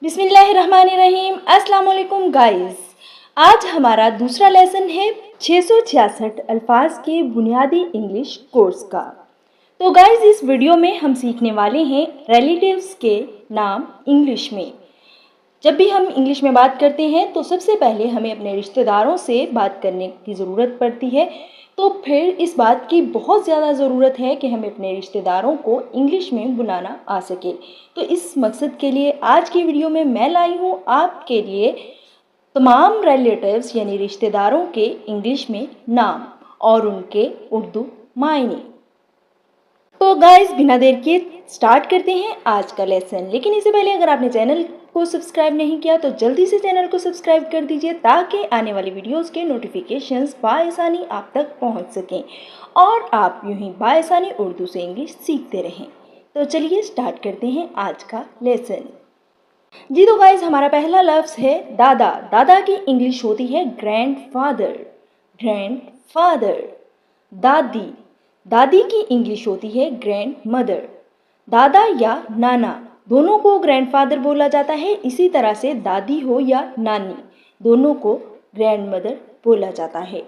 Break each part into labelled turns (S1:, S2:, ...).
S1: बिस्मिल्लाहिर्रहमानिर्रहीम। अस्सलाम वालेकुम गाइस। आज हमारा दूसरा लेसन है 666 अल्फाज के बुनियादी इंग्लिश कोर्स का। तो गाइस इस वीडियो में हम सीखने वाले हैं रिलेटिव्स के नाम इंग्लिश में। जब भी हम इंग्लिश में बात करते हैं तो सबसे पहले हमें अपने रिश्तेदारों से बात करने की ज़रूरत पड़ती है। तो फिर इस बात की बहुत ज़्यादा ज़रूरत है कि हमें अपने रिश्तेदारों को इंग्लिश में बुलाना आ सके। तो इस मकसद के लिए आज की वीडियो में मैं लाई हूँ आपके लिए तमाम रिलेटिव्स यानी रिश्तेदारों के इंग्लिश में नाम और उनके उर्दू मायने। तो गाइस बिना देर किए स्टार्ट करते हैं आज का लेसन। लेकिन इससे पहले अगर आपने चैनल को सब्सक्राइब नहीं किया तो जल्दी से चैनल को सब्सक्राइब कर दीजिए ताकि आने वाली वीडियोस के नोटिफिकेशंस बाआसानी आप तक पहुंच सकें और आप यूं ही बाआसानी उर्दू से इंग्लिश सीखते रहें। तो चलिए स्टार्ट करते हैं आज का लेसन। जी तो गाइस हमारा पहला लफ्ज़ है दादा। दादा की इंग्लिश होती है ग्रैंडफादर। ग्रैंडफादर। दादी। दादी की इंग्लिश होती है ग्रैंड मदर। दादा या नाना दोनों को ग्रैंडफादर बोला जाता है। इसी तरह से दादी हो या नानी दोनों को ग्रैंड मदर बोला जाता है।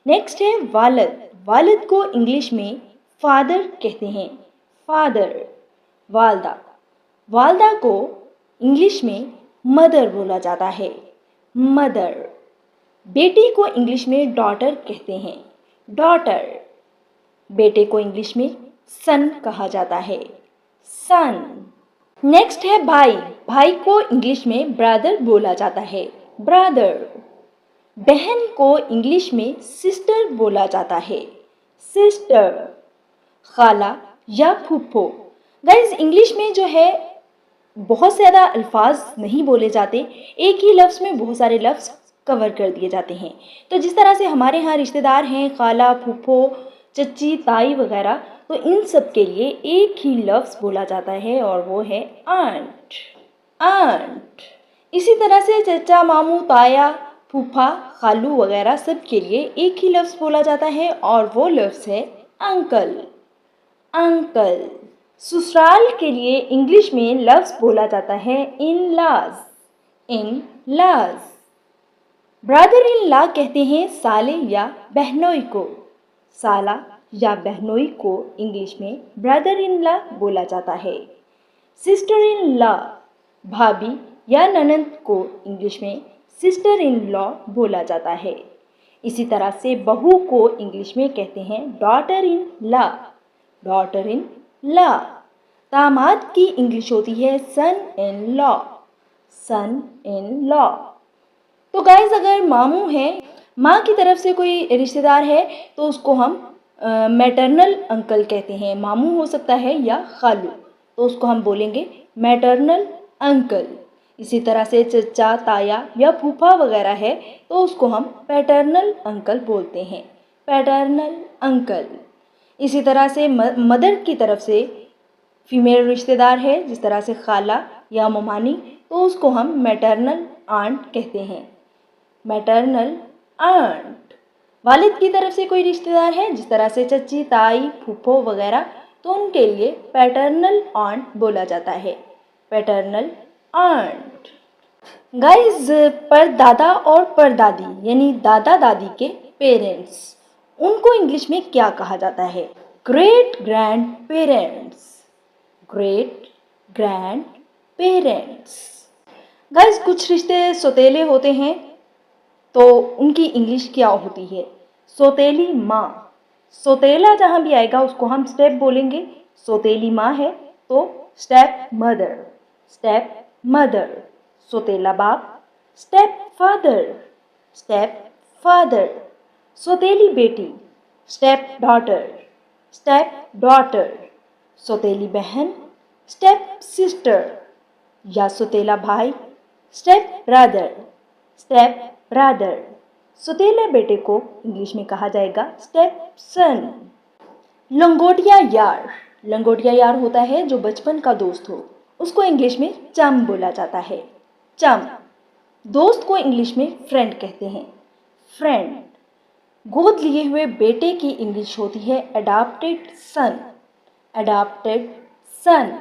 S1: नेक्स्ट है वालिद। वालिद को इंग्लिश में फादर कहते हैं। फादर। वालदा। वालदा को इंग्लिश में मदर बोला जाता है। मदर। बेटी को इंग्लिश में डॉटर कहते हैं। डॉटर। बेटे को इंग्लिश में सन कहा जाता है। सन। नेक्स्ट है भाई। भाई को इंग्लिश में ब्रदर बोला जाता है। ब्रदर। बहन को इंग्लिश में सिस्टर बोला जाता है। सिस्टर। खाला या फूफो। गाइस इंग्लिश में जो है बहुत ज़्यादा अल्फाज नहीं बोले जाते, एक ही लफ्ज़ में बहुत सारे लफ्ज़ कवर कर दिए जाते हैं। तो जिस तरह से हमारे यहाँ रिश्तेदार हैं खाला, फूफो, चच्ची, ताई वगैरह, तो इन सब के लिए एक ही लफ्ज़ बोला जाता है और वो है आंट। आंट। इसी तरह से चचा, मामू, ताया, फूफा, खालू वगैरह सब के लिए एक ही लफ्ज़ बोला जाता है और वो लफ्ज़ है अंकल। अंकल। ससुराल के लिए इंग्लिश में लफ्ज़ बोला जाता है in laws. In laws. Brother in law कहते हैं साले या बहनोई को। साला या बहनोई को इंग्लिश में ब्रदर इन लॉ बोला जाता है। सिस्टर इन लॉ भाभी या ननंद को इंग्लिश में सिस्टर इन लॉ बोला जाता है। इसी तरह से बहू को इंग्लिश में कहते हैं daughter in law. Daughter in law. दामाद की इंग्लिश होती है son in law. Son in law. तो गाइस अगर मामू हैं, माँ की तरफ से कोई रिश्तेदार है तो उसको हम मैटरनल अंकल कहते हैं। मामू हो सकता है या खालू, तो उसको हम बोलेंगे मैटरनल अंकल। इसी तरह से चचा, ताया या फूफा वगैरह है तो उसको हम पैटर्नल अंकल बोलते हैं। Paternal uncle. इसी तरह से मदर की तरफ से फीमेल रिश्तेदार है जिस तरह से खाला या ममानी, तो उसको हम मैटरनल आंट कहते हैं। Maternal aunt. वालिद की तरफ से कोई रिश्तेदार है जिस तरह से चच्ची, ताई, फूफो वगैरह, तो उनके लिए पैटर्नल आंट बोला जाता है। Paternal aunt. गाइस परदादा और परदादी यानी दादा दादी के पेरेंट्स, उनको इंग्लिश में क्या कहा जाता है? Great grand parents. Great grand parents. Guys कुछ रिश्ते सौतेले होते हैं तो उनकी इंग्लिश क्या होती है? सौतेली माँ। सौतेला जहाँ भी आएगा उसको हम स्टेप बोलेंगे। सौतेली माँ है तो स्टेप मदर। Step mother. सौतेला बाप स्टेप फादर। Step father. सौतेली बेटी स्टेप डॉटर। Step daughter. सौतेली बहन स्टेप सिस्टर या सौतेला भाई स्टेप ब्रदर। Step brother. सौतेले बेटे को इंग्लिश में कहा जाएगा स्टेप सन। लंगोटिया यार। लंगोटिया यार होता है जो बचपन का दोस्त हो, उसको इंग्लिश में चम बोला जाता है। चम। दोस्त को इंग्लिश में फ्रेंड कहते हैं। फ्रेंड। गोद लिए हुए बेटे की इंग्लिश होती है अडॉप्टेड सन। अडॉप्टेड सन।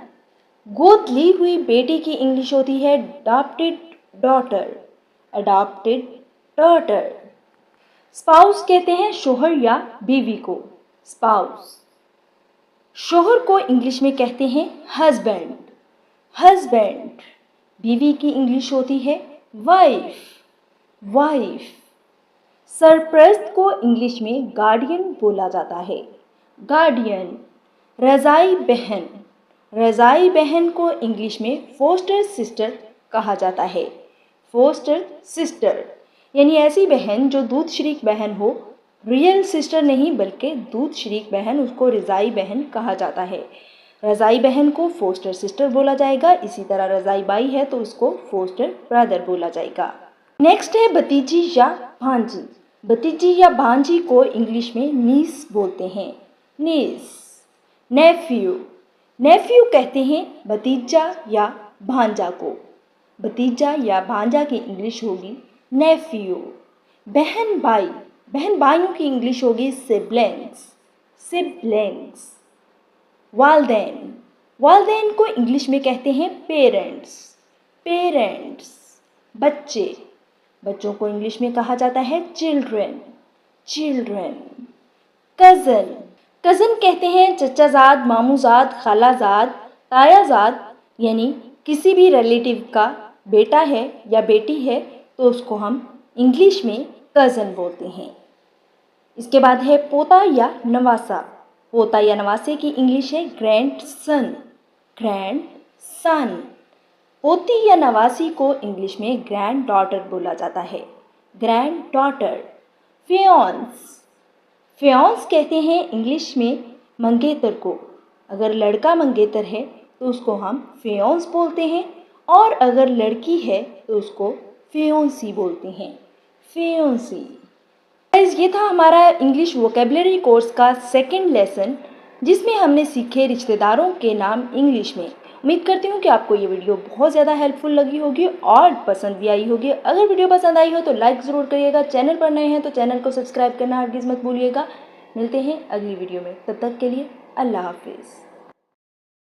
S1: गोद ली हुई बेटी की इंग्लिश होती है adopted daughter, adopted daughter. Spouse कहते हैं शोहर या बीवी को, स्पाउस। शोहर को इंग्लिश में कहते हैं हस्बैंड, हस्बैंड। बीवी की इंग्लिश होती है वाइफ, वाइफ। सरप्रस्त को इंग्लिश में गार्डियन बोला जाता है, गार्डियन। रज़ाई बहन, रज़ाई बहन को इंग्लिश में फोस्टर सिस्टर कहा जाता है, फोस्टर सिस्टर। यानी ऐसी बहन जो दूध शरीक बहन हो, रियल सिस्टर नहीं बल्कि दूध शरीक बहन, उसको रज़ाई बहन कहा जाता है। रज़ाई बहन को फोस्टर सिस्टर बोला जाएगा। इसी तरह रज़ाई बाई है तो उसको फोस्टर ब्रदर बोला जाएगा। नेक्स्ट है भतीजी या भांजी। भतीजी या भांजी को इंग्लिश में नीस बोलते हैं, नीस। नेफ्यू, नेफ्यू कहते हैं भतीजा या भांजा को, भतीजा या भांजा की इंग्लिश होगी नेफ्यू। बहन भाई, बहन भाइयों की इंग्लिश होगी सिबलिंग्स, सिबलिंग्स। वालदैन, वालदैन को इंग्लिश में कहते हैं पेरेंट्स, पेरेंट्स। बच्चे, बच्चों को इंग्लिश में कहा जाता है चिल्ड्रन, चिल्ड्रन। कज़न, कज़न कहते हैं चचाजाद, मामूजाद, खालाजाद, तायाजाद। यानी किसी भी रिलेटिव का बेटा है या बेटी है तो उसको हम इंग्लिश में कज़न बोलते हैं। इसके बाद है पोता या नवासा। पोता या नवासे की इंग्लिश है ग्रैंड सन, ग्रैंड सन। पोती या नवासी को इंग्लिश में ग्रैंड डॉटर बोला जाता है, ग्रैंड डॉटर। फियांस, फियांस कहते हैं इंग्लिश में मंगेतर को। अगर लड़का मंगेतर है तो उसको हम फियांस बोलते हैं, और अगर लड़की है तो उसको फियांसी बोलते हैं, फियांसी। ये था हमारा इंग्लिश वोकेबलरी कोर्स का सेकंड लेसन, जिसमें हमने सीखे रिश्तेदारों के नाम इंग्लिश में। उम्मीद करती हूँ कि आपको ये वीडियो बहुत ज़्यादा हेल्पफुल लगी होगी और पसंद भी आई होगी। अगर वीडियो पसंद आई हो तो लाइक ज़रूर करिएगा, चैनल पर नए हैं तो चैनल को सब्सक्राइब करना हरगिज़ मत भूलिएगा। मिलते हैं अगली वीडियो में, तब तक के लिए अल्लाह हाफिज़।